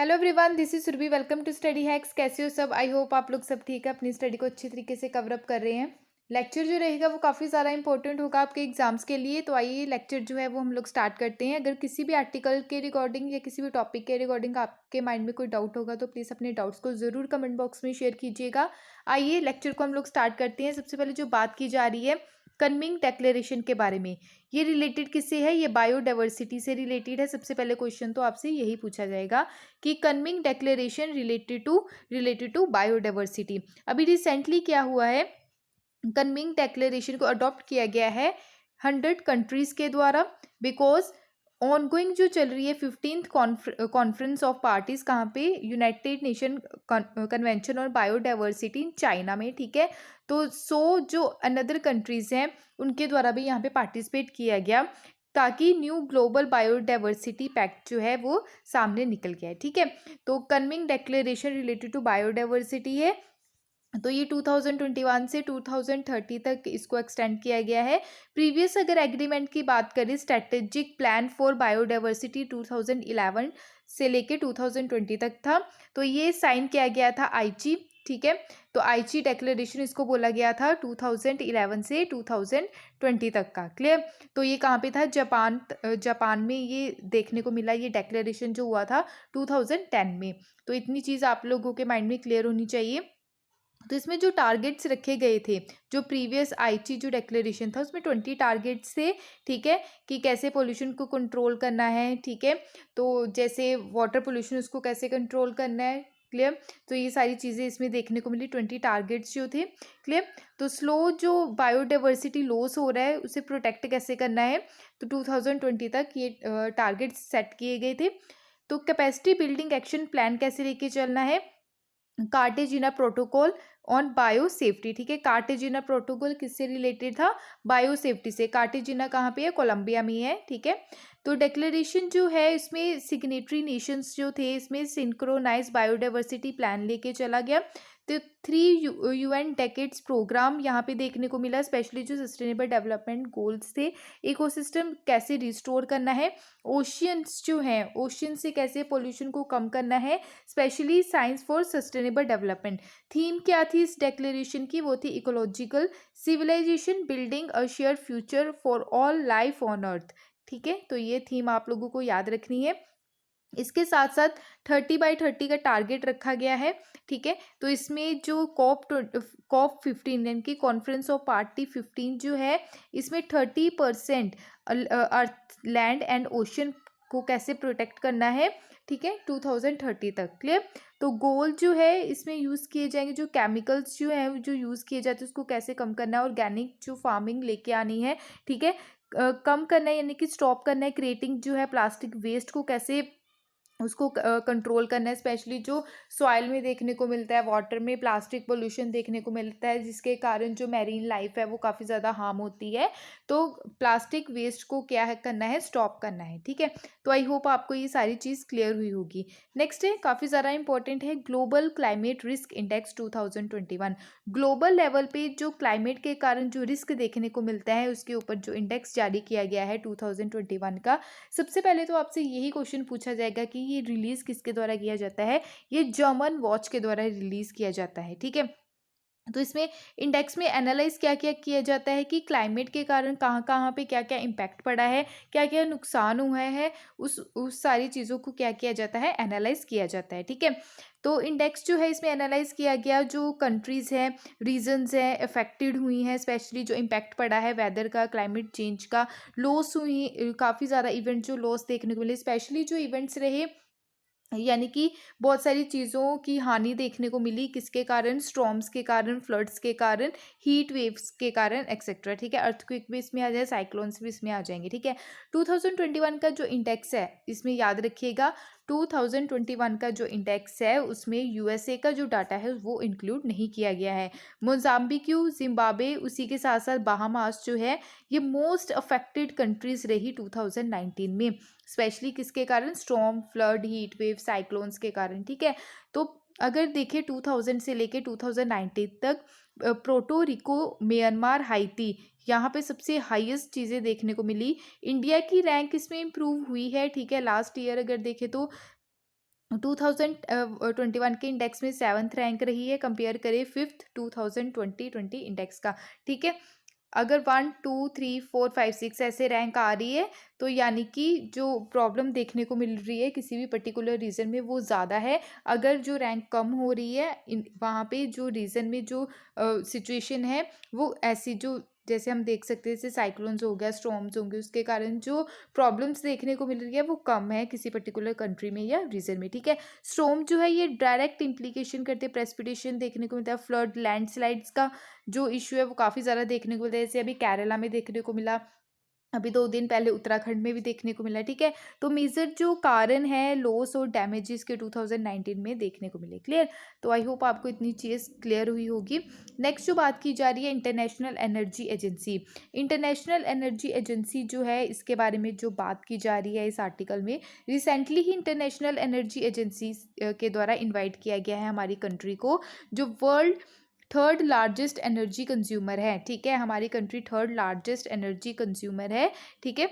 Hello everyone, this is Surabhi. Welcome to study hacks. कैसे हो सब? आई होप आप लोग सब ठीक है, अपनी स्टडी को अच्छी तरीके से कवर अप कर रहे हैं। लेक्चर जो रहेगा वो काफ़ी ज़्यादा इंपॉर्टेंट होगा आपके एग्जाम्स के लिए। तो आइए लेक्चर जो है वो हम लोग स्टार्ट करते हैं। अगर किसी भी आर्टिकल के रिगार्डिंग या किसी भी टॉपिक के रिगार्डिंग आपके माइंड में कोई डाउट होगा तो प्लीज़ अपने डाउट्स को ज़रूर कमेंट बॉक्स में शेयर कीजिएगा। आइए लेक्चर को हम लोग स्टार्ट करते हैं। सबसे पहले जो बात की जा रही है कनमिंग डेक्लेरेशन के बारे में, ये रिलेटेड किससे है? ये बायोडाइवर्सिटी से रिलेटेड है। सबसे पहले क्वेश्चन तो आपसे यही पूछा जाएगा कि कनमिंग डेक्लेरेशन रिलेटेड टू बायोडाइवर्सिटी। अभी रिसेंटली क्या हुआ है, कनमिंग डेक्लेरेशन को अडॉप्ट किया गया है 100 कंट्रीज के द्वारा। बिकॉज ऑनगोइंग जो चल रही है 15th कॉन्फ्रेंस ऑफ पार्टीज, कहाँ पे? यूनाइटेड नेशन कन्वेंशन और बायोडाइवर्सिटी इन चाइना में, ठीक है। तो जो अनदर कंट्रीज हैं उनके द्वारा भी यहाँ पे पार्टिसिपेट किया गया, ताकि न्यू ग्लोबल बायोडाइवर्सिटी पैक्ट जो है वो सामने निकल गया है, ठीक है। तो कनमिंग डेक्लेरेशन रिलेटेड टू बायोडाइवर्सिटी है। तो ये 2021 से 2030 तक इसको एक्सटेंड किया गया है। प्रीवियस अगर एग्रीमेंट की बात करें, स्ट्रेटेजिक प्लान फॉर बायोडाइवर्सिटी 2011 से लेके 2020 तक था। तो ये साइन किया गया था आईची, ठीक है। तो आईची डेक्लेरेशन इसको बोला गया था 2011 से 2020 तक का। क्लियर? तो ये कहाँ पे था? जापान में ये देखने को मिला। ये डेक्लेरेशन जो हुआ था 2010 में। तो इतनी चीज़ आप लोगों के माइंड में क्लियर होनी चाहिए। तो इसमें जो टारगेट्स रखे गए थे, जो प्रीवियस आईची जो डेक्लेरेशन था उसमें 20 टारगेट्स थे, ठीक है, कि कैसे पोल्यूशन को कंट्रोल करना है, ठीक है। तो जैसे वाटर पोल्यूशन उसको कैसे कंट्रोल करना है। क्लियर? तो ये सारी चीज़ें इसमें देखने को मिली, 20 टारगेट्स जो थे। क्लियर? तो स्लो जो बायोडाइवर्सिटी लॉस हो रहा है उसे प्रोटेक्ट कैसे करना है, तो 2020 तक ये टारगेट्स सेट किए गए थे। तो कैपेसिटी बिल्डिंग एक्शन प्लान कैसे लेके चलना है? Cartagena protocol on bio safety, ठीक है। कार्टेजिना प्रोटोकॉल किससे रिलेटेड था? बायो सेफ्टी से। कार्टेजिना कहाँ पे है? कोलंबिया में है, ठीक है। तो डिक्लेरेशन जो है इसमें सिग्नेटरी नेशंस जो थे इसमें सिंक्रोनाइज बायोडाइवर्सिटी प्लान लेके चला गया। तो 3 UN डेकेड्स प्रोग्राम यहाँ पे देखने को मिला, स्पेशली जो सस्टेनेबल डेवलपमेंट गोल्स थे। इकोसिस्टम कैसे रिस्टोर करना है, ओशियंस जो हैं ओशियन से कैसे पोल्यूशन को कम करना है, specially science for sustainable development. Theme क्या थी इस डेक्लेरेशन की? वो थी ecological civilisation building a share future for all life on earth, ठीक है। तो ये थीम आप लोगों को याद रखनी है। इसके साथ साथ 30/30 का टारगेट रखा गया है, ठीक है। तो इसमें जो COP15 यानी कि कॉन्फ्रेंस ऑफ पार्टी 15 जो है, इसमें 30% अर्थ लैंड एंड ओशन को कैसे प्रोटेक्ट करना है, ठीक है, 2030 तक। क्लियर? तो गोल जो है इसमें यूज़ किए जाएंगे, जो केमिकल्स जो है जो यूज़ किए जाते हैं उसको कैसे कम करना है, ऑर्गेनिक जो फार्मिंग लेके आनी है, ठीक है। कम करना है यानी कि स्टॉप करना है क्रिएटिंग जो है प्लास्टिक वेस्ट को, कैसे उसको कंट्रोल करना है। स्पेशली जो सॉइल में देखने को मिलता है, वाटर में प्लास्टिक पोल्यूशन देखने को मिलता है, जिसके कारण जो मैरीन लाइफ है वो काफ़ी ज़्यादा हार्म होती है। तो प्लास्टिक वेस्ट को क्या है करना है? स्टॉप करना है, ठीक है। तो आई होप आपको ये सारी चीज़ क्लियर हुई होगी। नेक्स्ट है, काफ़ी ज़्यादा इंपॉर्टेंट है, global climate risk index 2021। Global level पे जो क्लाइमेट के कारण जो रिस्क देखने को मिलता है उसके ऊपर जो इंडेक्स जारी किया गया है 2021 का। सबसे पहले तो आपसे यही क्वेश्चन पूछा जाएगा कि ये रिलीज किसके द्वारा किया जाता है? ये जर्मन वॉच के द्वारा रिलीज किया जाता है, ठीक है। तो इसमें इंडेक्स में एनालाइज क्या क्या किया जाता है कि क्लाइमेट के कारण कहाँ कहाँ पे क्या क्या इम्पैक्ट पड़ा है, क्या क्या नुकसान हुआ है, उस सारी चीज़ों को क्या किया जाता है? एनालाइज किया जाता है, ठीक है। तो इंडेक्स जो है इसमें एनालाइज किया गया जो कंट्रीज़ हैं, रीजन्स हैं अफेक्टेड हुई हैं, स्पेशली जो इम्पैक्ट पड़ा है वेदर का, क्लाइमेट चेंज का, लॉस हुई, काफ़ी ज़्यादा इवेंट जो लॉस देखने को मिले, स्पेशली जो इवेंट्स रहे यानी कि बहुत सारी चीज़ों की हानि देखने को मिली, किसके कारण? स्टॉर्म्स के कारण, फ्लड्स के कारण, हीट वेव्स के कारण एक्सेट्रा, ठीक है। अर्थक्वेक भी इसमें आ जाए, साइक्लोन्स भी इसमें आ जाएंगे, ठीक है। 2021 का जो इंडेक्स है इसमें याद रखिएगा, 2021 का जो इंडेक्स है उसमें यूएसए का जो डाटा है वो इंक्लूड नहीं किया गया है। मोजाम्बिक्यू, जिम्बाब्वे, उसी के साथ साथ बाहामास जो है ये मोस्ट अफेक्टेड कंट्रीज रही 2019 में, स्पेशली किसके कारण? Storm, flood, heat wave, cyclones के कारण, ठीक है। तो अगर देखें 2000 से लेके 2019 तक प्रोटो रिको, म्यांमार, हाइती, यहाँ पे सबसे हाईएस्ट चीज़ें देखने को मिली। इंडिया की रैंक इसमें इम्प्रूव हुई है, ठीक है। लास्ट ईयर अगर देखें तो 2021 के इंडेक्स में 7th रैंक रही है। कंपेयर करें 5th 2020 इंडेक्स का, ठीक है। अगर 1 2 3 4 5 6 ऐसे रैंक आ रही है, तो यानी कि जो प्रॉब्लम देखने को मिल रही है किसी भी पर्टिकुलर रीजन में वो ज़्यादा है। अगर जो रैंक कम हो रही है वहाँ पे जो रीजन में जो सिचुएशन है वो ऐसी, जो जैसे हम देख सकते हैं जैसे साइक्लोन्स हो गया, स्टॉर्म्स होंगे, उसके कारण जो प्रॉब्लम्स देखने को मिल रही है वो कम है किसी पर्टिकुलर कंट्री में या रीजन में, ठीक है। स्टॉर्म जो है ये डायरेक्ट इम्प्लीकेशन करते हैं, प्रेसिपिटेशन देखने को मिलता है, फ्लड, लैंडस्लाइड्स का जो इशू है वो काफ़ी ज़्यादा देखने को मिलता है। जैसे अभी केरला में देखने को मिला, अभी 2 दिन पहले उत्तराखंड में भी देखने को मिला, ठीक है। तो मेजर जो कारण है लॉस और डैमेजेस के 2019 में देखने को मिले। क्लियर? तो आई होप आपको इतनी चीज़ क्लियर हुई होगी। नेक्स्ट जो बात की जा रही है international energy agency. International energy agency जो है इसके बारे में जो बात की जा रही है इस आर्टिकल में, रिसेंटली ही इंटरनेशनल एनर्जी एजेंसी के द्वारा इन्वाइट किया गया है हमारी कंट्री को, जो world third largest energy consumer है, ठीक है। हमारी country third largest energy consumer है, ठीक है।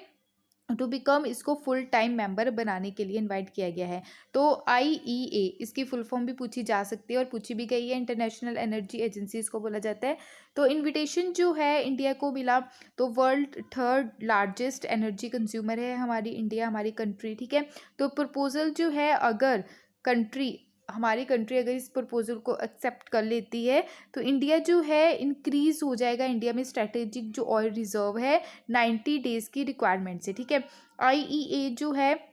टू बिकम इसको फुल टाइम मेंबर बनाने के लिए इनवाइट किया गया है। तो IEA इसकी फुल फॉर्म भी पूछी जा सकती है और पूछी भी गई है, इंटरनेशनल एनर्जी एजेंसी इसको बोला जाता है। तो इनविटेशन जो है इंडिया को मिला, तो world third largest energy consumer है हमारी इंडिया, हमारी कंट्री, ठीक है। तो प्रपोजल जो है, अगर हमारी कंट्री अगर इस प्रपोजल को एक्सेप्ट कर लेती है तो इंडिया जो है इंक्रीज हो जाएगा, इंडिया में स्ट्रेटेजिक जो ऑयल रिजर्व है 90 डेज की रिक्वायरमेंट से, ठीक है। IEA जो है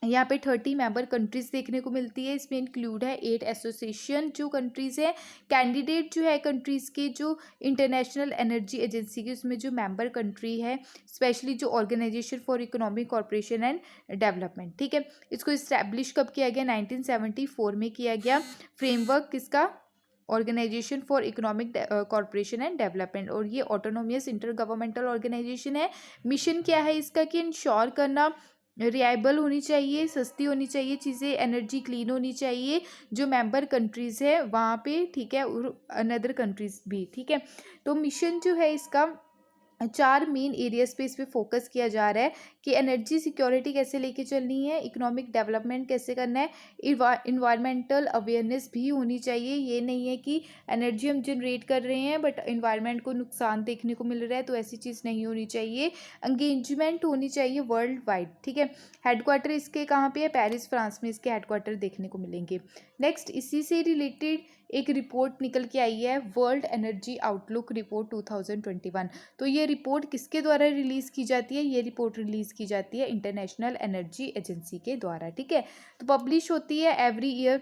यहाँ पे 30 मेंबर कंट्रीज देखने को मिलती है, इसमें इंक्लूड है 8 एसोसिएशन जो कंट्रीज है, कैंडिडेट जो है कंट्रीज के जो इंटरनेशनल एनर्जी एजेंसी के उसमें जो मेंबर कंट्री है, स्पेशली जो organisation for economic corporation and development, ठीक है। इसको इस्टेब्लिश कब किया गया? 1974 में किया गया। फ्रेमवर्क किसका? Organisation for economic corporation and development, और ये ऑटोनोमियस इंटर गवर्नमेंटल ऑर्गेनाइजेशन है। मिशन क्या है इसका? कि इंश्योर करना रिलायबल होनी चाहिए, सस्ती होनी चाहिए चीज़ें, एनर्जी क्लीन होनी चाहिए जो मेंबर कंट्रीज़ है वहाँ पे, ठीक है, और अनदर कंट्रीज़ भी, ठीक है। तो मिशन जो है इसका 4 मेन एरियाज पे इस पे फोकस किया जा रहा है कि एनर्जी सिक्योरिटी कैसे लेके चलनी है, इकोनॉमिक डेवलपमेंट कैसे करना है, इन्वायरमेंटल अवेयरनेस भी होनी चाहिए। ये नहीं है कि एनर्जी हम जनरेट कर रहे हैं बट इन्वायरमेंट को नुकसान देखने को मिल रहा है, तो ऐसी चीज़ नहीं होनी चाहिए। एंगेजमेंट होनी चाहिए वर्ल्ड वाइड, ठीक है। हेडक्वार्टर इसके कहाँ पे है? पेरिस, फ्रांस में इसके हेडक्वार्टर देखने को मिलेंगे। नेक्स्ट इसी से रिलेटेड एक रिपोर्ट निकल के आई है, वर्ल्ड एनर्जी आउटलुक रिपोर्ट 2021। तो ये रिपोर्ट किसके द्वारा रिलीज़ की जाती है? ये रिपोर्ट रिलीज़ की जाती है इंटरनेशनल एनर्जी एजेंसी के द्वारा, ठीक है। तो पब्लिश होती है एवरी ईयर।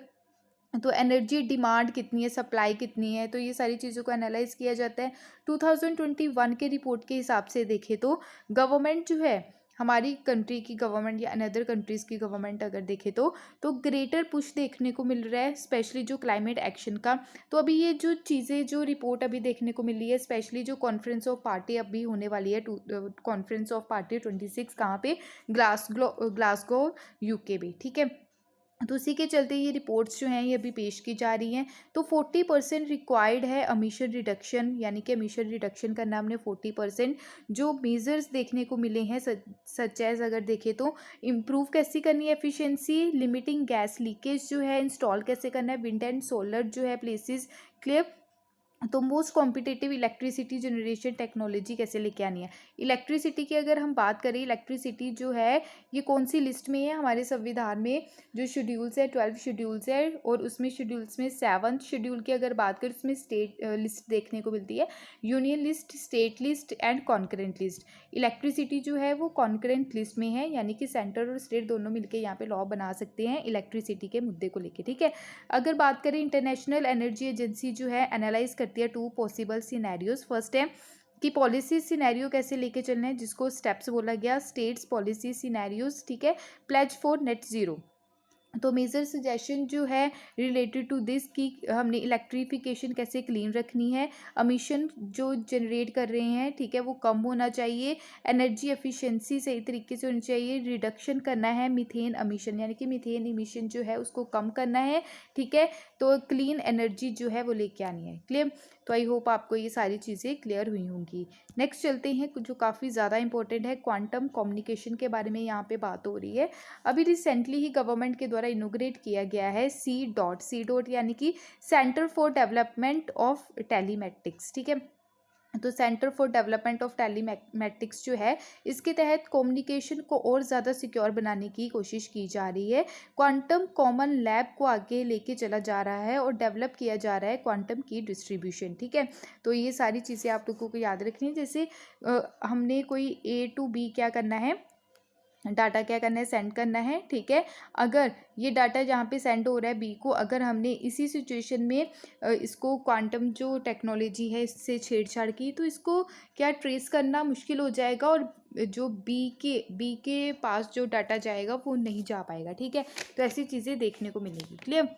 तो एनर्जी डिमांड कितनी है, सप्लाई कितनी है, तो ये सारी चीज़ों को एनालाइज किया जाता है। 2021 के रिपोर्ट के हिसाब से देखें तो गवर्नमेंट जो है, हमारी कंट्री की गवर्नमेंट या अनदर कंट्रीज़ की गवर्नमेंट अगर देखें तो ग्रेटर पुश देखने को मिल रहा है, स्पेशली जो क्लाइमेट एक्शन का। तो अभी ये जो चीज़ें, जो रिपोर्ट अभी देखने को मिली है, स्पेशली जो कॉन्फ्रेंस ऑफ पार्टी अभी होने वाली है, कॉन्फ्रेंस ऑफ पार्टी 26 कहाँ पे? ग्लासगो UK में, ठीक है। तो उसी के चलते ये रिपोर्ट्स जो हैं ये अभी पेश की जा रही हैं। तो 40% रिक्वायर्ड है एमिशन रिडक्शन, यानी कि एमिशन रिडक्शन करना हमने 40%। जो मेजर्स देखने को मिले हैं सच एज अगर देखें तो इम्प्रूव कैसी करनी है एफिशिएंसी, लिमिटिंग गैस लीकेज जो है इंस्टॉल कैसे करना है, विंड एंड सोलर जो है प्लेसेस, क्लियर। तो most competitive electricity generation technology कैसे लेके आनी है। इलेक्ट्रिसिटी की अगर हम बात करें, इलेक्ट्रिसिटी जो है ये कौन सी लिस्ट में है? हमारे संविधान में जो शेड्यूल्स है 12 शेड्यूल्स है, और उसमें शेड्यूल्स में 7th शेड्यूल की अगर बात करें उसमें स्टेट लिस्ट देखने को मिलती है, union list, state list and concurrent list. Electricity जो है वो कॉन्करेंट लिस्ट में है, यानी कि सेंटर और स्टेट दोनों मिलकर यहाँ पे लॉ बना सकते हैं इलेक्ट्रिसिटी के मुद्दे को लेके, ठीक है। अगर बात करें इंटरनेशनल एनर्जी एजेंसी जो है एनालाइज करती है 2 पॉसिबल सिनेरियोज। फर्स्ट है कि पॉलिसी सिनेरियो कैसे लेके चलना है, जिसको स्टेप्स बोला गया, स्टेट्स पॉलिसी सिनेरियोज, ठीक है। Pledge for net zero. तो मेजर सजेशन जो है रिलेटेड टू दिस कि हमने इलेक्ट्रिफिकेशन कैसे क्लीन रखनी है, एमिशन जो जनरेट कर रहे हैं, ठीक है, वो कम होना चाहिए, एनर्जी एफिशिएंसी सही तरीके से होनी चाहिए, रिडक्शन करना है मीथेन एमिशन, यानी कि मीथेन एमिशन जो है उसको कम करना है, ठीक है। तो क्लीन एनर्जी जो है वो लेके आनी है, क्लियर। तो आई होप आपको ये सारी चीज़ें क्लियर हुई होंगी। नेक्स्ट चलते हैं जो काफ़ी ज़्यादा इंपॉर्टेंट है, क्वांटम कम्युनिकेशन के बारे में यहाँ पे बात हो रही है। अभी रिसेंटली ही गवर्नमेंट के द्वारा इनोग्रेट किया गया है सी डॉट यानी कि centre for development of telematics, ठीक है। तो centre for development of telematics जो है, इसके तहत कम्युनिकेशन को और ज़्यादा सिक्योर बनाने की कोशिश की जा रही है। क्वांटम कॉमन लैब को आगे लेके चला जा रहा है और डेवलप किया जा रहा है क्वांटम की डिस्ट्रीब्यूशन, ठीक है। तो ये सारी चीज़ें आप लोगों को याद रखनी है। जैसे हमने कोई A to B क्या करना है, डाटा क्या करना है, सेंड करना है, ठीक है। अगर ये डाटा जहाँ पे सेंड हो रहा है बी को, अगर हमने इसी सिचुएशन में इसको क्वांटम जो टेक्नोलॉजी है इससे छेड़छाड़ की, तो इसको क्या ट्रेस करना मुश्किल हो जाएगा और जो बी के पास जो डाटा जाएगा वो नहीं जा पाएगा, ठीक है। तो ऐसी चीज़ें देखने को मिलेगी, क्लियर।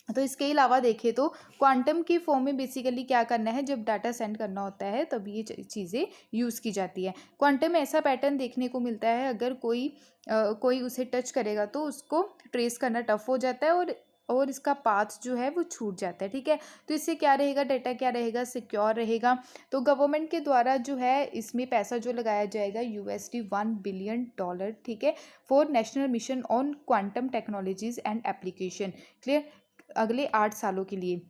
तो इसके अलावा देखें तो क्वांटम की फॉर्म में बेसिकली क्या करना है, जब डाटा सेंड करना होता है तब ये चीज़ें यूज़ की जाती है। क्वांटम में ऐसा पैटर्न देखने को मिलता है, अगर कोई उसे टच करेगा तो उसको ट्रेस करना टफ हो जाता है और इसका पाथ जो है वो छूट जाता है, ठीक है। तो इससे क्या रहेगा, डाटा क्या रहेगा, सिक्योर रहेगा। तो गवर्नमेंट के द्वारा जो है इसमें पैसा जो लगाया जाएगा $1 बिलियन, ठीक है, for national mission on quantum technologies and application, clear, अगले 8 सालों के लिए।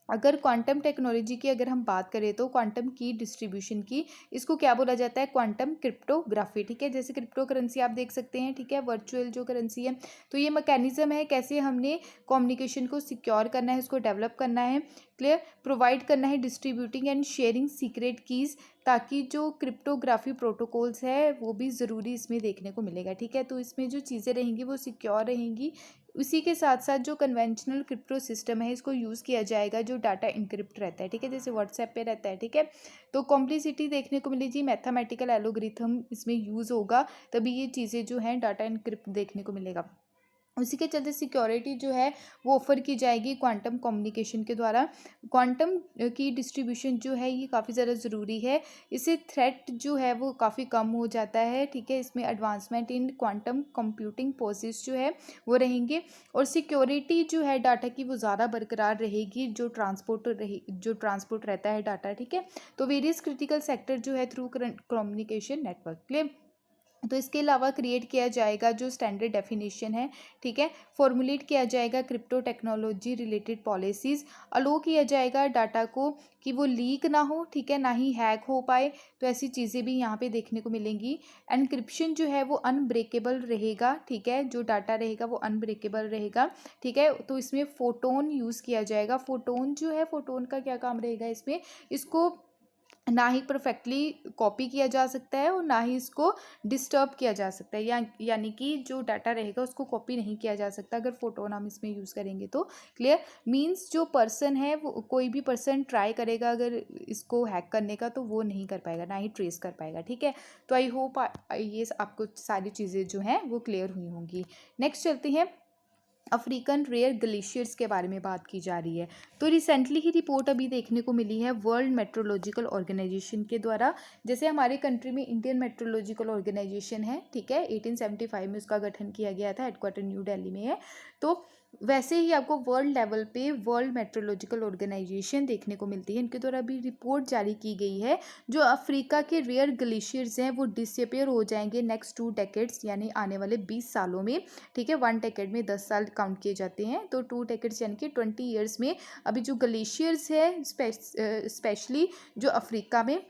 अगर क्वांटम टेक्नोलॉजी की अगर हम बात करें तो क्वांटम की डिस्ट्रीब्यूशन की, इसको क्या बोला जाता है, क्वांटम क्रिप्टोग्राफी, ठीक है। जैसे क्रिप्टो करेंसी आप देख सकते हैं, ठीक है, वर्चुअल जो करेंसी है। तो ये मैकेनिज्म है कैसे हमने कम्युनिकेशन को सिक्योर करना है, उसको डेवलप करना है, क्लियर, प्रोवाइड करना है distributing and sharing secret keys, ताकि जो क्रिप्टोग्राफी प्रोटोकॉल्स है वो भी ज़रूरी इसमें देखने को मिलेगा, ठीक है। तो इसमें जो चीज़ें रहेंगी वो सिक्योर रहेंगी। उसी के साथ साथ जो कन्वेंशनल क्रिप्टो सिस्टम है इसको यूज़ किया जाएगा जो डाटा इनक्रिप्ट रहता है, ठीक है, जैसे व्हाट्सएप पे रहता है, ठीक है। तो कॉम्प्लिसिटी देखने को मिलेगी, मैथमेटिकल एल्गोरिथम इसमें यूज़ होगा, तभी ये चीज़ें जो हैं डाटा इनक्रिप्ट देखने को मिलेगा। उसी के चलते सिक्योरिटी जो है वो ऑफर की जाएगी क्वांटम कम्युनिकेशन के द्वारा। क्वांटम की डिस्ट्रीब्यूशन जो है ये काफ़ी ज़्यादा ज़रूरी है, इससे थ्रेट जो है वो काफ़ी कम हो जाता है, ठीक है। इसमें advancement in quantum computing process जो है वो रहेंगे और सिक्योरिटी जो है डाटा की वो ज़्यादा बरकरार रहेगी, जो ट्रांसपोर्ट रहता है डाटा, ठीक है। तो वेरियस क्रिटिकल सेक्टर जो है थ्रू कम्युनिकेशन नेटवर्क, क्लियर। तो इसके अलावा क्रिएट किया जाएगा जो स्टैंडर्ड डेफिनेशन है, ठीक है, फॉर्मुलेट किया जाएगा क्रिप्टो टेक्नोलॉजी रिलेटेड पॉलिसीज़, अलो किया जाएगा डाटा को कि वो लीक ना हो, ठीक है, ना ही हैक हो पाए। तो ऐसी चीज़ें भी यहाँ पे देखने को मिलेंगी। एनक्रिप्शन जो है वो अनब्रेकेबल रहेगा, ठीक है, जो डाटा रहेगा वो अनब्रेकेबल रहेगा, ठीक है। तो इसमें फोटोन यूज़ किया जाएगा। फोटोन जो है, फोटोन का क्या काम रहेगा इसमें, इसको ना ही परफेक्टली कॉपी किया जा सकता है और ना ही इसको डिस्टर्ब किया जा सकता है, यानी कि जो डाटा रहेगा उसको कॉपी नहीं किया जा सकता अगर फोटोन हम इसमें यूज़ करेंगे तो, क्लियर। मींस जो पर्सन है वो, कोई भी पर्सन ट्राई करेगा अगर इसको हैक करने का तो वो नहीं कर पाएगा, ना ही ट्रेस कर पाएगा, ठीक है। तो आई होप ये आपको सारी चीज़ें जो हैं वो क्लियर हुई होंगी। नेक्स्ट चलते हैं, अफ्रीकन रेयर ग्लेशियर्स के बारे में बात की जा रही है। तो रिसेंटली ही रिपोर्ट अभी देखने को मिली है वर्ल्ड मेट्रोलॉजिकल ऑर्गेनाइजेशन के द्वारा। जैसे हमारे कंट्री में इंडियन मेट्रोलॉजिकल ऑर्गेनाइजेशन है, ठीक है, 1875 में उसका गठन किया गया था, हेडक्वार्टर न्यू दिल्ली में है। तो वैसे ही आपको वर्ल्ड लेवल पे वर्ल्ड मेट्रोलॉजिकल ऑर्गेनाइजेशन देखने को मिलती है, इनके द्वारा अभी रिपोर्ट जारी की गई है, जो अफ्रीका के रेयर ग्लेशियर्स हैं वो डिसअपियर हो जाएंगे नेक्स्ट 2 डेकेड्स, यानी आने वाले 20 सालों में, ठीक है। 1 डेकेड में 10 साल काउंट किए जाते हैं, तो 2 डेकेड्स यानी कि 20 ईयर्स में अभी जो ग्लेशियर्स है स्पेशली जो अफ्रीका में,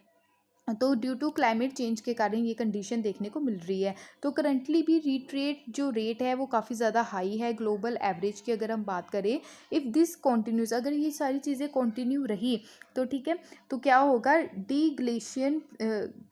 तो ड्यू टू क्लाइमेट चेंज के कारण ये कंडीशन देखने को मिल रही है। तो करंटली भी रिट्रेट जो रेट है वो काफ़ी ज़्यादा हाई है ग्लोबल एवरेज की अगर हम बात करें। इफ़ दिस कॉन्टिन्यूस, अगर ये सारी चीज़ें कॉन्टिन्यू रही तो ठीक है, तो क्या होगा,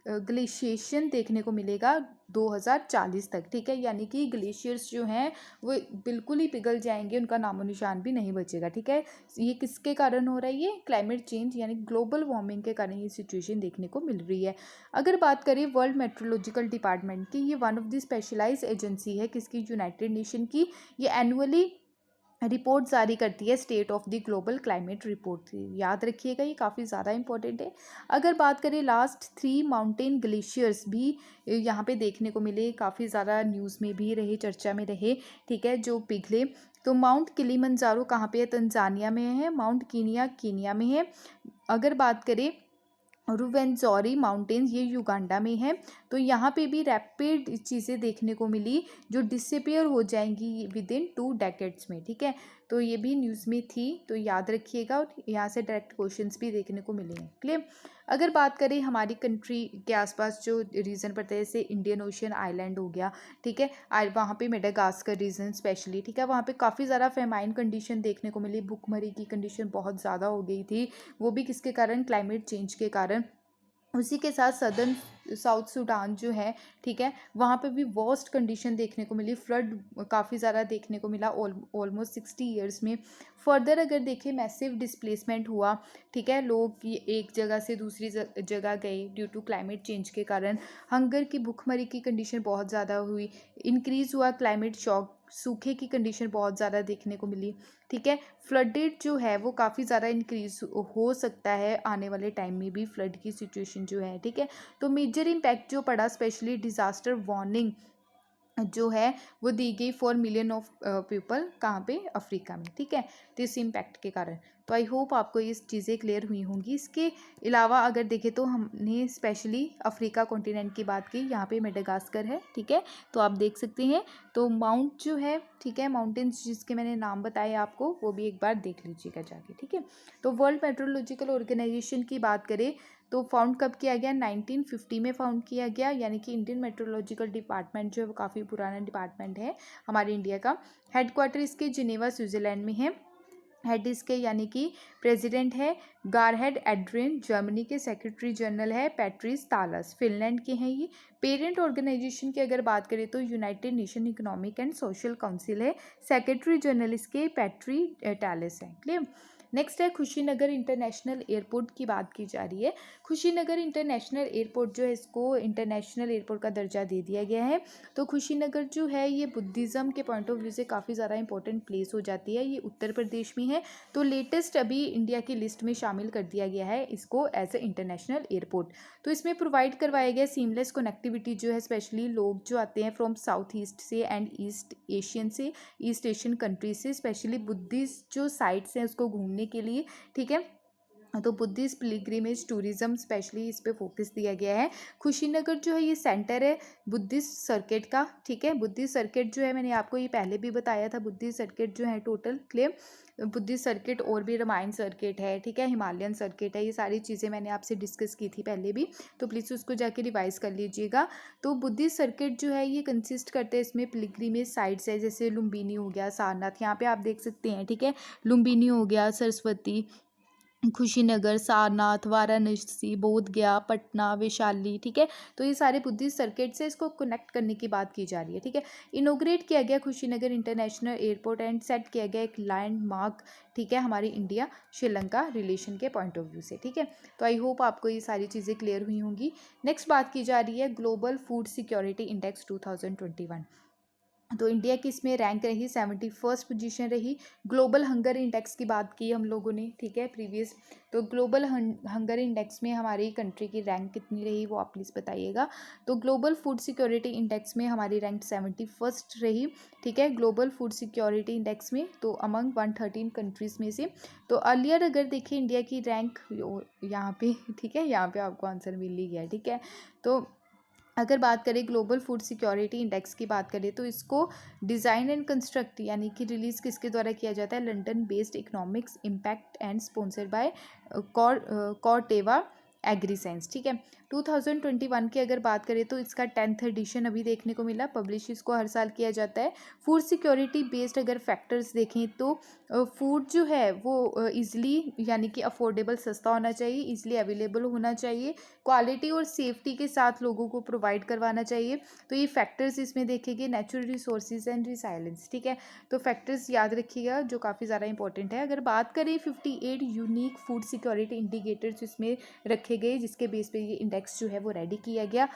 ग्लेशिएशन देखने को मिलेगा 2040 तक, ठीक है, यानी कि ग्लेशियर्स जो हैं वो बिल्कुल ही पिघल जाएंगे, उनका नामो निशान भी नहीं बचेगा, ठीक है। ये किसके कारण हो रहा है, ये क्लाइमेट चेंज यानी ग्लोबल वार्मिंग के कारण ये सिचुएशन देखने को मिल रही है। अगर बात करें वर्ल्ड मेट्रोलॉजिकल डिपार्टमेंट की, ये one of the specialised agency है किसकी, यूनाइटेड नेशन की। ये एनुअली रिपोर्ट जारी करती है, state of the global climate report. याद रखिएगा, ये काफ़ी ज़्यादा इंपॉर्टेंट है। अगर बात करें लास्ट 3 माउंटेन ग्लेशियर्स भी यहाँ पे देखने को मिले, काफ़ी ज़्यादा न्यूज़ में भी रहे, चर्चा में रहे, ठीक है, जो पिघले। तो माउंट किलिमंजारो कहाँ पे है? तंजानिया में है। माउंट कीनिया कीनिया में है। अगर बात करें रुवेंजोरी माउंटेन्स, ये युगांडा में है। तो यहाँ पे भी रैपिड चीज़ें देखने को मिली जो डिसअपियर हो जाएंगी विद इन 2 डेकेड्स में, ठीक है। तो ये भी न्यूज़ में थी, तो याद रखिएगा, और यहाँ से डायरेक्ट क्वेश्चंस भी देखने को मिले हैं। क्लियर। अगर बात करें हमारी कंट्री के आसपास जो रीजन पड़ता है, जैसे इंडियन ओशियन आइलैंड हो गया, ठीक है, वहाँ पे मेडागास्कर रीजन स्पेशली, ठीक है, वहाँ पे काफ़ी ज़्यादा फेमाइन कंडीशन देखने को मिली, भूखमरी की कंडीशन बहुत ज़्यादा हो गई थी। वो भी किसके कारण? क्लाइमेट चेंज के कारण। उसी के साथ सदर्न साउथ सूडान जो है, ठीक है, वहाँ पे भी वर्स्ट कंडीशन देखने को मिली, फ्लड काफ़ी ज़्यादा देखने को मिला ऑलमोस्ट 60 ईयर्स में। फर्दर अगर देखें, मैसिव डिस्प्लेसमेंट हुआ, ठीक है, लोग ये एक जगह से दूसरी जगह गए ड्यू टू क्लाइमेट चेंज के कारण। हंगर की, भूखमरी की कंडीशन बहुत ज़्यादा हुई। इंक्रीज़ हुआ क्लाइमेट शॉक, सूखे की कंडीशन बहुत ज़्यादा देखने को मिली, ठीक है। फ्लडेड जो है वो काफ़ी ज़्यादा इंक्रीज हो सकता है आने वाले टाइम में भी, फ्लड की सिचुएशन जो है, ठीक है। तो मेजर इम्पैक्ट जो पड़ा, स्पेशली डिज़ास्टर वार्निंग जो है वो दी गई 4 मिलियन ऑफ पीपल, कहाँ पे? अफ्रीका में, ठीक है, तो इस इम्पैक्ट के कारण। तो आई होप आपको ये चीज़ें क्लियर हुई होंगी। इसके अलावा अगर देखें तो हमने स्पेशली अफ्रीका कॉन्टिनेंट की बात की, यहाँ पे मेडागास्कर है, ठीक है, तो आप देख सकते हैं। तो माउंट जो है, ठीक है, माउंटेन्स जिसके मैंने नाम बताए आपको, वो भी एक बार देख लीजिएगा जाके, ठीक है। तो वर्ल्ड मेट्रोलॉजिकल ऑर्गेनाइजेशन की बात करें तो फाउंड कब किया गया? 1950 में फाउंड किया गया, यानी कि इंडियन मेट्रोलॉजिकल डिपार्टमेंट जो है वो काफ़ी पुराना डिपार्टमेंट है हमारे इंडिया का। हेडक्वार्टर इसके जिनेवा स्विट्ज़रलैंड में है। हेड इसके यानी कि प्रेसिडेंट है गारहेड एड्रियन। जर्मनी के सेक्रेटरी जनरल है पैट्रिस तालस। फिनलैंड के हैं ये। पेरेंट ऑर्गेनाइजेशन की अगर बात करें तो United nation economic and social council है। सेक्रेटरी जनरल इसके पैट्री टैलेस है। क्लियर। नेक्स्ट है खुशीनगर इंटरनेशनल एयरपोर्ट की बात की जा रही है। खुशीनगर इंटरनेशनल एयरपोर्ट जो है, इसको इंटरनेशनल एयरपोर्ट का दर्जा दे दिया गया है। तो खुशीनगर जो है ये बुद्धिज़्म के पॉइंट ऑफ व्यू से काफ़ी ज़्यादा इंपॉर्टेंट प्लेस हो जाती है। ये उत्तर प्रदेश में है। तो लेटेस्ट अभी इंडिया की लिस्ट में शामिल कर दिया गया है इसको एज ए इंटरनेशनल एयरपोर्ट। तो इसमें प्रोवाइड करवाया गया सीमलेस कनेक्टिविटी जो है, स्पेशली लोग जो आते हैं फ्रॉम साउथ ईस्ट से एंड ईस्ट एशियन से, ईस्ट एशियन कंट्रीज से, स्पेशली बुद्धिस्ट जो साइट्स हैं उसको घूमने के लिए, ठीक है। तो बुद्धिस्ट पिलग्रिमेज टूरिज्म स्पेशली इस पे फोकस दिया गया है। खुशीनगर जो है ये सेंटर है बुद्धिस्ट सर्किट का, ठीक है। बुद्धिस्ट सर्किट जो है, मैंने आपको ये पहले भी बताया था, बुद्धिस्ट सर्किट जो है टोटल, क्लियर। बुद्धिस्ट सर्किट और भी रामायण सर्किट है, ठीक है, हिमालयन सर्किट है, ये सारी चीज़ें मैंने आपसे डिस्कस की थी पहले भी, तो प्लीज़ उसको जाके रिवाइज कर लीजिएगा। तो बुद्धिस्ट सर्किट जो है ये कंसिस्ट करते हैं, इसमें पिलग्रिमेज साइट्स है, जैसे लुम्बिनी हो गया, सारनाथ, यहाँ पे आप देख सकते हैं, ठीक है, लुम्बिनी हो गया, सरस्वती, खुशीनगर, सारनाथ, वाराणसी, बोध गया, पटना, वैशाली, ठीक है। तो ये सारे बुद्धिस्ट सर्किट से इसको कनेक्ट करने की बात की जा रही है, ठीक है। इनोग्रेट किया गया Kushinagar international airport and set किया गया एक लैंडमार्क, ठीक है, हमारी इंडिया श्रीलंका रिलेशन के पॉइंट ऑफ व्यू से, ठीक है। तो आई होप आपको ये सारी चीज़ें क्लियर हुई होंगी। नेक्स्ट बात की जा रही है ग्लोबल फूड सिक्योरिटी इंडेक्स 2021। तो इंडिया की इसमें रैंक रही 71st पोजीशन रही। ग्लोबल हंगर इंडेक्स की बात की हम लोगों ने, ठीक है, प्रीवियस। तो ग्लोबल हंगर इंडेक्स में हमारी कंट्री की रैंक कितनी रही वो आप प्लीज़ बताइएगा। तो ग्लोबल फूड सिक्योरिटी इंडेक्स में हमारी रैंक 71st रही, ठीक है, ग्लोबल फूड सिक्योरिटी इंडेक्स में, तो अमंग 113 कंट्रीज़ में से। तो अर्लियर अगर देखें इंडिया की रैंक यहाँ पे, ठीक है, यहाँ पे आपको आंसर मिल ही गया, ठीक है। तो अगर बात करें ग्लोबल फूड सिक्योरिटी इंडेक्स की बात करें तो इसको डिज़ाइन एंड कंस्ट्रक्ट यानी कि रिलीज़ किसके द्वारा किया जाता है? London based economics impact and sponsored by Corteva agri science, ठीक है। 2021 की अगर बात करें तो इसका 10th एडिशन अभी देखने को मिला, पब्लिश इसको हर साल किया जाता है। फूड सिक्योरिटी बेस्ड अगर फैक्टर्स देखें तो फूड जो है वो ईजिली यानी कि अफोर्डेबल, सस्ता होना चाहिए, ईजिली अवेलेबल होना चाहिए, क्वालिटी और सेफ्टी के साथ लोगों को प्रोवाइड करवाना चाहिए। तो ये फैक्टर्स इसमें देखेंगे, नेचुरल रिसोर्सेज एंड रिसाइलेंस, ठीक है। तो फैक्टर्स याद रखिएगा जो काफ़ी ज़्यादा इंपॉर्टेंट है। अगर बात करें 58 यूनिक फूड सिक्योरिटी इंडिकेटर्स इसमें रखे गए, जिसके बेस पे ये इंडेक्स जो है वो रेडी किया गया।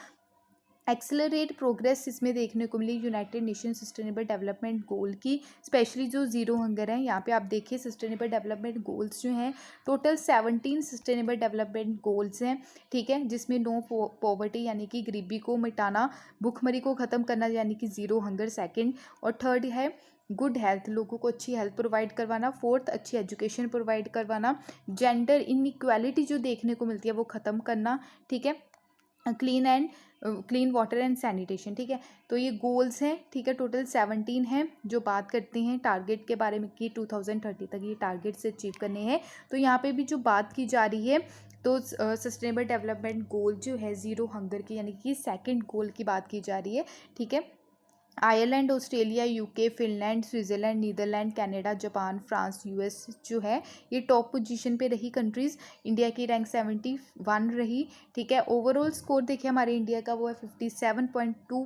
एक्सेलरेट प्रोग्रेस इसमें देखने को मिली United Nation sustainable development goal की, स्पेशली जो ज़ीरो हंगर है। यहाँ पे आप देखिए सस्टेनेबल डेवलपमेंट गोल्स जो हैं टोटल 17 सस्टेनेबल डेवलपमेंट गोल्स हैं, ठीक है, जिसमें नो पॉवर्टी यानी कि गरीबी को मिटाना, भुखमरी को ख़त्म करना यानी कि ज़ीरो हंगर सेकंड, और थर्ड है गुड हेल्थ, लोगों को अच्छी हेल्थ प्रोवाइड करवाना, फोर्थ अच्छी एजुकेशन प्रोवाइड करवाना, जेंडर इनइक्वालिटी जो देखने को मिलती है वो ख़त्म करना, ठीक है, क्लीन वाटर एंड सैनिटेशन, ठीक है। तो ये गोल्स हैं, ठीक है, टोटल 17 हैं जो बात करते हैं टारगेट के बारे में कि 2030 तक ये टारगेट से अचीव करने हैं। तो यहाँ पे भी जो बात की जा रही है तो सस्टेनेबल डेवलपमेंट गोल जो है ज़ीरो हंगर की यानी कि सेकंड गोल की बात की जा रही है, ठीक है। Ireland, Australia, UK, Finland, Switzerland, Netherland, Canada, Japan, France, US जो है ये टॉप पोजीशन पे रही कंट्रीज़। इंडिया की रैंक 71 रही, ठीक है। ओवरऑल स्कोर देखिए हमारे इंडिया का वो है 57.2,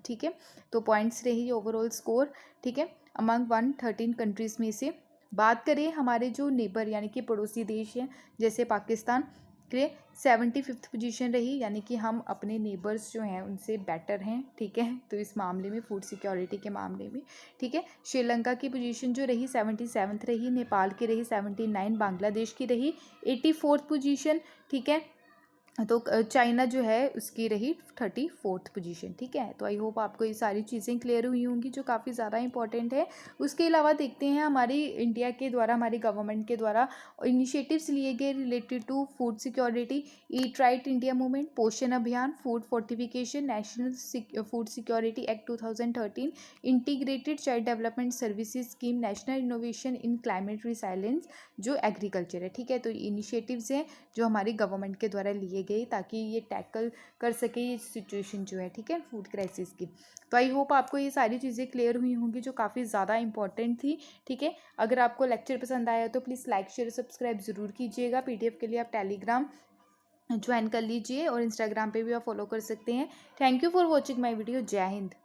ठीक है। तो पॉइंट्स रही ओवरऑल स्कोर, ठीक है, अमंग 113 कंट्रीज़ में से। बात करें हमारे जो नेबर यानी कि पड़ोसी देश हैं जैसे पाकिस्तान के 75th पोजीशन रही, यानी कि हम अपने नेबर्स जो हैं उनसे बेटर हैं, ठीक है, तो इस मामले में फूड सिक्योरिटी के मामले में, ठीक है। श्रीलंका की पोजीशन जो रही 77th रही, नेपाल की रही 79, बांग्लादेश की रही 84th पोजीशन, ठीक है। तो चाइना जो है उसकी रही 34th पोजीशन, ठीक है। तो आई होप आपको ये सारी चीज़ें क्लियर हुई होंगी जो काफ़ी ज़्यादा इंपॉर्टेंट है। उसके अलावा देखते हैं हमारी इंडिया के द्वारा, हमारी गवर्नमेंट के द्वारा इनिशिएटिव्स लिए गए related to food security, eat right India movement, Poshan Abhiyan, food fortification, national food security act 2013, integrated child development services scheme, national innovation in climate resilience जो एग्रीकल्चर है, ठीक है। तो इनिशिएटिव्स हैं जो हमारी गवर्नमेंट के द्वारा लिए गए ताकि ये टैकल कर सके ये सिचुएशन जो है, ठीक है, फूड क्राइसिस की। तो आई होप आपको ये सारी चीज़ें क्लियर हुई होंगी जो काफ़ी ज़्यादा इंपॉर्टेंट थी, ठीक है। अगर आपको लेक्चर पसंद आया तो प्लीज़ लाइक शेयर सब्सक्राइब ज़रूर कीजिएगा। पीडीएफ के लिए आप टेलीग्राम ज्वाइन कर लीजिए और इंस्टाग्राम पे भी आप फॉलो कर सकते हैं। Thank you for watching my video. जय हिंद।